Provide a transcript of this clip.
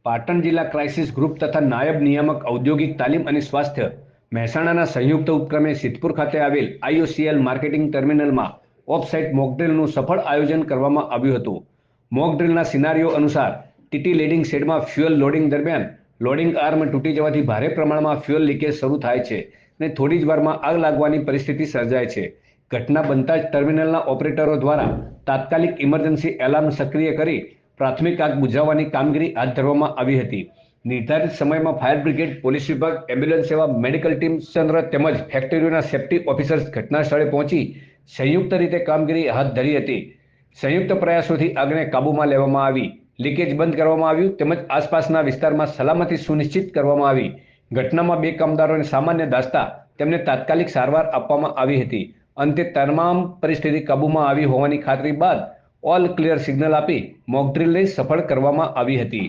પાટણ જિલ્લા crisis group તથા નાયબ નિયામક ઔદ્યોગિક તાલીમ અને સ્વાસ્થ્ય મહેસાણાના સંયુક્ત ઉપક્રમે સિદ્ધપુર ખાતે આવેલ IOCL માર્કેટિંગ ટર્મિનલમાં ઓફ-સાઇટ મોકડ્રીલનું સફળ આયોજન કરવામાં આવ્યું હતું. મોકડ્રીલના સિનારીઓ અનુસાર ટીટી લોડિંગ શેડમાં ફ્યુઅલ લોડિંગ દરમિયાન લોડિંગ આર્મ તૂટી જવાથી ભારે પ્રમાણમાં ફ્યુઅલ લીકેજ શરૂ થાય છે અને થોડી જ વારમાં આગ લાગવાની પરિસ્થિતિ સર્જાય છે. ઘટના બનતા જ ટર્મિનલના ઓપરેટરો દ્વારા તાત્કાલિક ઇમરજન્સી એલાર્મ સક્રિય કરી પ્રાથમિક આગ બુઝાવવાની કામગીરી હાથ ધરવામાં આવી હતી. નિર્ધારિત સમયમાં ફાયર બ્રિગેડ, પોલીસ વિભાગ, એમ્બ્યુલન્સ સેવા, મેડિકલ ટીમ તંત્ર તેમજ ફેક્ટરીઓના સેફ્ટી ઓફિસર્સ ઘટના સ્થળે પહોંચી સંયુક્ત રીતે કામગીરી હાથ ધરી હતી. સંયુક્ત પ્રયાસોથી આગને કાબૂમાં લેવામાં આવી, લીકેજ બંધ કરવામાં આવ્યું તેમજ આસપાસના વિસ્તારમાં સલામતી સુનિશ્ચિત કરવામાં આવી. ઘટનામાં 2 કામદારોને સામાન્ય દાઝતા તેમને તાત્કાલિક સારવાર આપવામાં આવી હતી. અંતે તમામ પરિસ્થિતિ કાબૂમાં આવી હોવાની ખાતરી બાદ ઓલ ક્લિયર સિગ્નલ આપી મોકડ્રીલને સફળ કરવામાં આવી હતી.